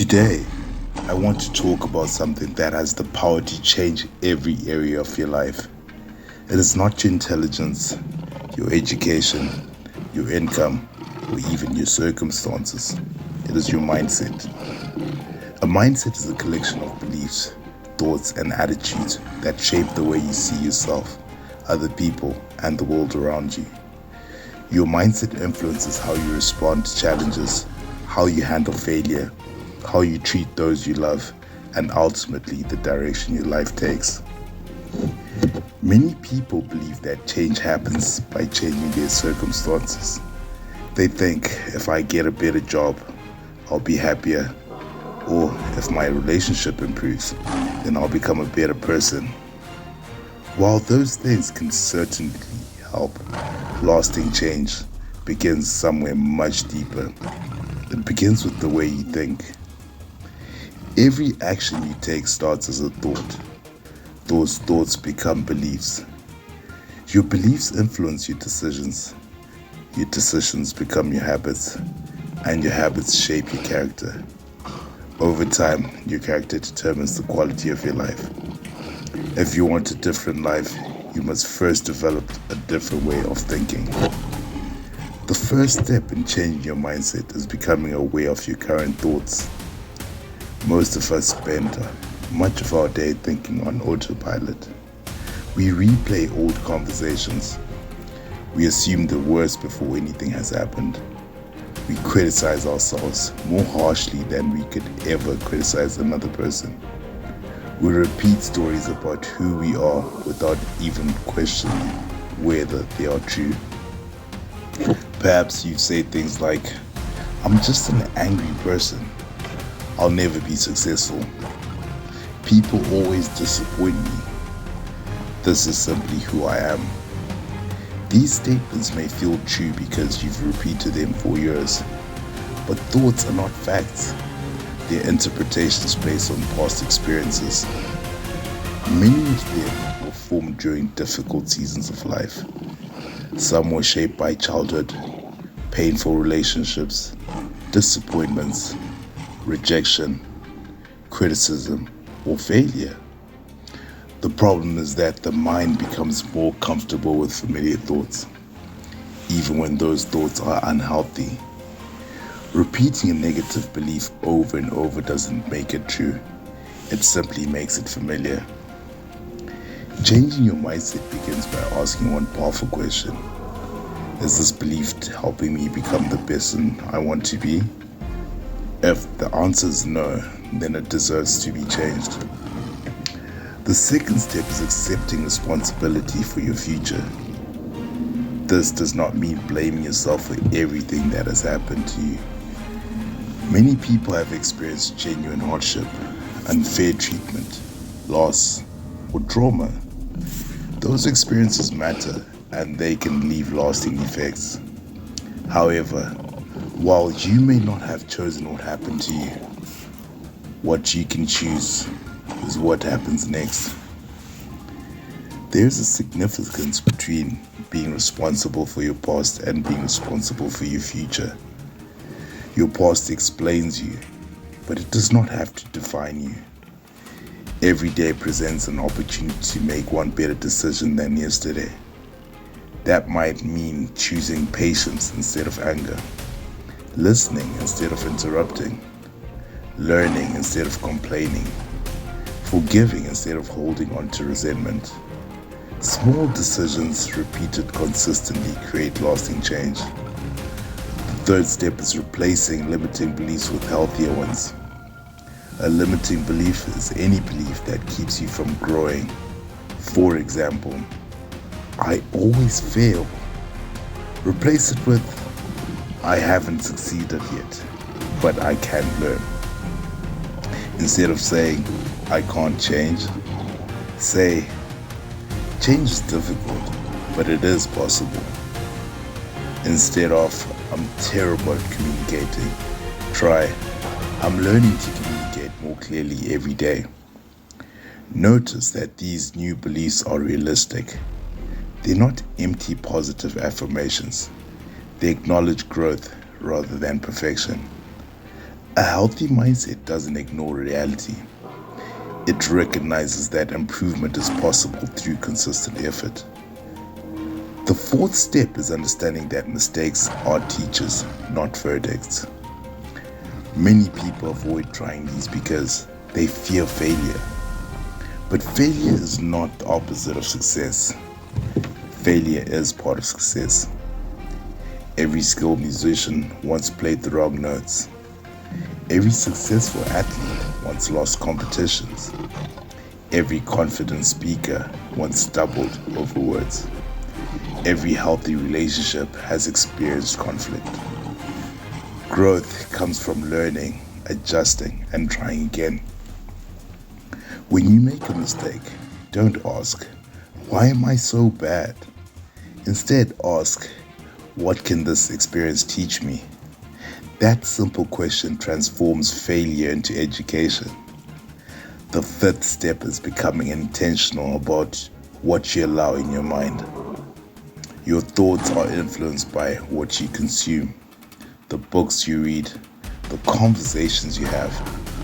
Today, I want to talk about something that has the power to change every area of your life. It is not your intelligence, your education, your income, or even your circumstances. It is your mindset. A mindset is a collection of beliefs, thoughts, and attitudes that shape the way you see yourself, other people, and the world around you. Your mindset influences how you respond to challenges, how you handle failure, how you treat those you love, and ultimately the direction your life takes. Many people believe that change happens by changing their circumstances. They think if I get a better job, I'll be happier, or if my relationship improves, then I'll become a better person. While those things can certainly help, lasting change begins somewhere much deeper. It begins with the way you think. Every action you take starts as a thought. Those thoughts become beliefs. Your beliefs influence your decisions. Your decisions become your habits, and your habits shape your character. Over time, your character determines the quality of your life. If you want a different life, you must first develop a different way of thinking. The first step in changing your mindset is becoming aware of your current thoughts. Most of us spend much of our day thinking on autopilot. We replay old conversations. We assume the worst before anything has happened. We criticize ourselves more harshly than we could ever criticize another person. We repeat stories about who we are without even questioning whether they are true. Perhaps you've said things like, I'm just an angry person. I'll never be successful. People always disappoint me. This is simply who I am. These statements may feel true because you've repeated them for years, but thoughts are not facts. They're interpretations based on past experiences. Many of them were formed during difficult seasons of life. Some were shaped by childhood, painful relationships, disappointments, rejection, criticism, or failure. The problem is that the mind becomes more comfortable with familiar thoughts, even when those thoughts are unhealthy. Repeating a negative belief over and over doesn't make it true. It simply makes it familiar. Changing your mindset begins by asking one powerful question. Is this belief helping me become the person I want to be? If the answer is no, then it deserves to be changed. The second step is accepting responsibility for your future. This does not mean blaming yourself for everything that has happened to you. Many people have experienced genuine hardship, unfair treatment, loss, or trauma. Those experiences matter and they can leave lasting effects. However, while you may not have chosen what happened to you, what you can choose is what happens next. There's a significance between being responsible for your past and being responsible for your future. Your past explains you, but it does not have to define you. Every day presents an opportunity to make one better decision than yesterday. That might mean choosing patience instead of anger, listening instead of interrupting, learning instead of complaining, forgiving instead of holding on to resentment. Small decisions repeated consistently create lasting change. The third step is replacing limiting beliefs with healthier ones. A limiting belief is any belief that keeps you from growing. For example, I always fail. Replace it with, I haven't succeeded yet, but I can learn. Instead of saying, I can't change, say, change is difficult, but it is possible. Instead of, I'm terrible at communicating, try, I'm learning to communicate more clearly every day. Notice that these new beliefs are realistic. They're not empty positive affirmations. They acknowledge growth rather than perfection. A healthy mindset doesn't ignore reality. It recognizes that improvement is possible through consistent effort. The fourth step is understanding that mistakes are teachers, not verdicts. Many people avoid trying these because they fear failure. But failure is not the opposite of success. Failure is part of success. Every skilled musician once played the wrong notes. Every successful athlete once lost competitions. Every confident speaker once stumbled over words. Every healthy relationship has experienced conflict. Growth comes from learning, adjusting, and trying again. When you make a mistake, don't ask, "Why am I so bad?" Instead, ask, "What can this experience teach me?" That simple question transforms failure into education. The fifth step is becoming intentional about what you allow in your mind. Your thoughts are influenced by what you consume, the books you read, the conversations you have,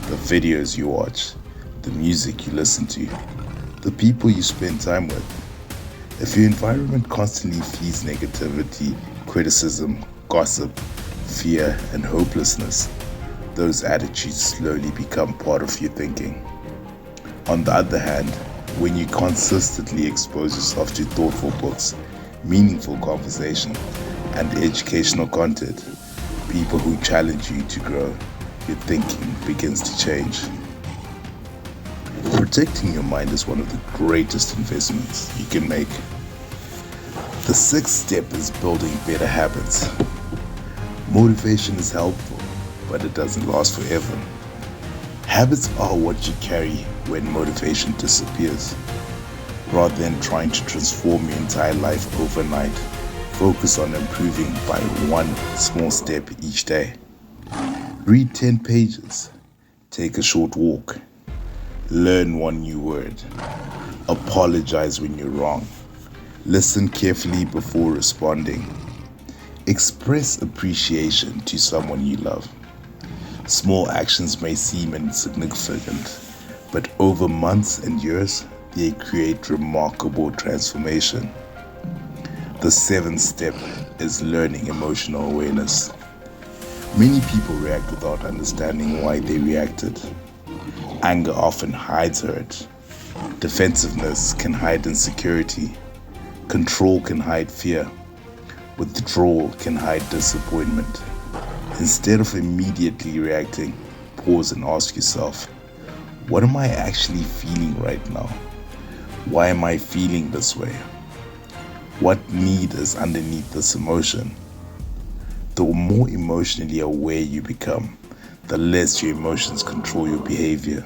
the videos you watch, the music you listen to, the people you spend time with. If your environment constantly feeds negativity, criticism, gossip, fear, and hopelessness, those attitudes slowly become part of your thinking. On the other hand, when you consistently expose yourself to thoughtful books, meaningful conversation, and educational content, people who challenge you to grow, your thinking begins to change. Protecting your mind is one of the greatest investments you can make. The sixth step is building better habits. Motivation is helpful, but it doesn't last forever. Habits are what you carry when motivation disappears. Rather than trying to transform your entire life overnight, focus on improving by one small step each day. Read 10 pages. Take a short walk. Learn one new word. Apologize when you're wrong. Listen carefully before responding. Express appreciation to someone you love. Small actions may seem insignificant, but over months and years, they create remarkable transformation. The seventh step is learning emotional awareness. Many people react without understanding why they reacted. Anger often hides hurt. Defensiveness can hide insecurity. Control can hide fear. Withdrawal can hide disappointment. Instead of immediately reacting, pause and ask yourself, what am I actually feeling right now? Why am I feeling this way? What need is underneath this emotion? The more emotionally aware you become, the less your emotions control your behavior.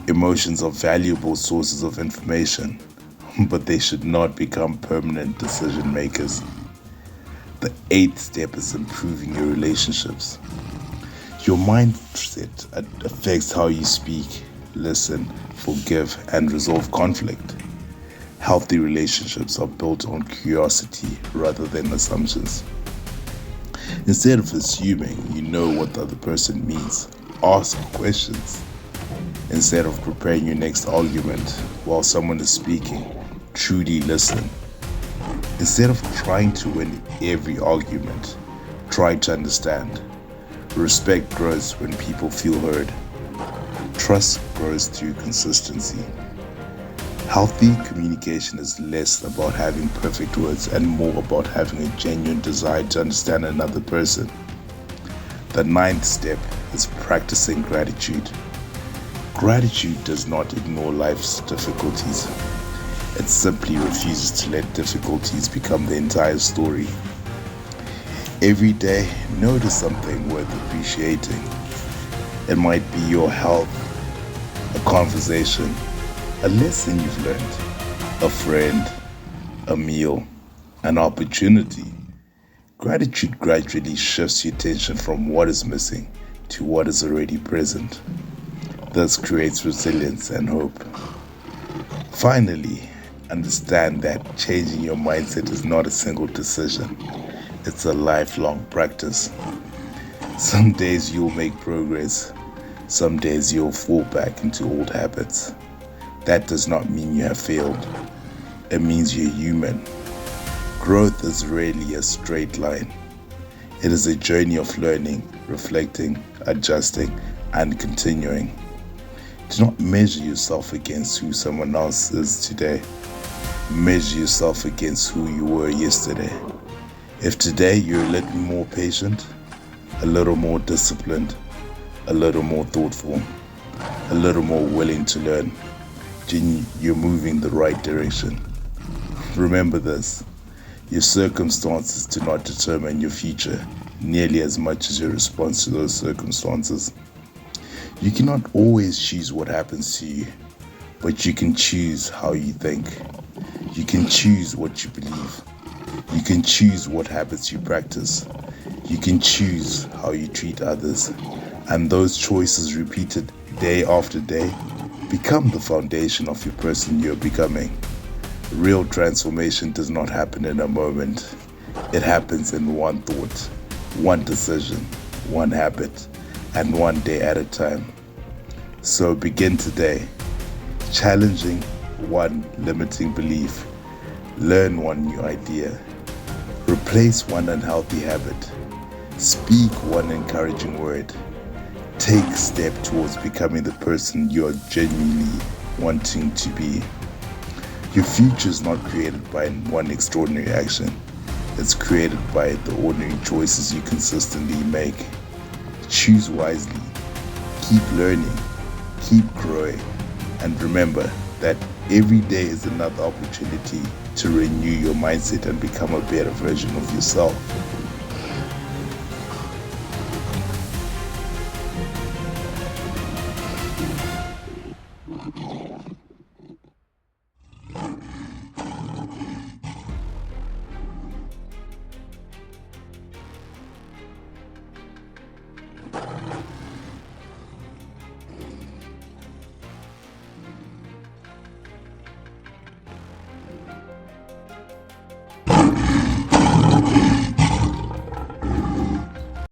Emotions are valuable sources of information, but they should not become permanent decision makers. The eighth step is improving your relationships. Your mindset affects how you speak, listen, forgive, and resolve conflict. Healthy relationships are built on curiosity rather than assumptions. Instead of assuming you know what the other person means, ask questions. Instead of preparing your next argument while someone is speaking, truly listen. Instead of trying to win every argument, try to understand. Respect grows when people feel heard. Trust grows through consistency. Healthy communication is less about having perfect words and more about having a genuine desire to understand another person. The ninth step is practicing gratitude. Gratitude does not ignore life's difficulties. It simply refuses to let difficulties become the entire story. Every day, notice something worth appreciating. It might be your health, a conversation, a lesson you've learned, a friend, a meal, an opportunity. Gratitude gradually shifts your attention from what is missing to what is already present. This creates resilience and hope. Finally, understand that changing your mindset is not a single decision. It's a lifelong practice. Some days you'll make progress, some days you'll fall back into old habits. That does not mean you have failed, it means you're human. Growth is rarely a straight line. It is a journey of learning, reflecting, adjusting, and continuing. Do not measure yourself against who someone else is today. Measure yourself against who you were yesterday. If today you're a little more patient, a little more disciplined, a little more thoughtful, a little more willing to learn, then you're moving the right direction. Remember this, your circumstances do not determine your future nearly as much as your response to those circumstances. You cannot always choose what happens to you, but you can choose how you think. You can choose what you believe. You can choose what habits you practice. You can choose how you treat others. And those choices repeated day after day become the foundation of your person you're becoming. Real transformation does not happen in a moment. It happens in one thought, one decision, one habit, and one day at a time. So begin today, challenging one limiting belief, learn one new idea, replace one unhealthy habit, speak one encouraging word, take a step towards becoming the person you're genuinely wanting to be. Your future is not created by one extraordinary action. It's created by the ordinary choices you consistently make. Choose wisely. Keep learning. Keep growing. And remember that every day is another opportunity to renew your mindset and become a better version of yourself.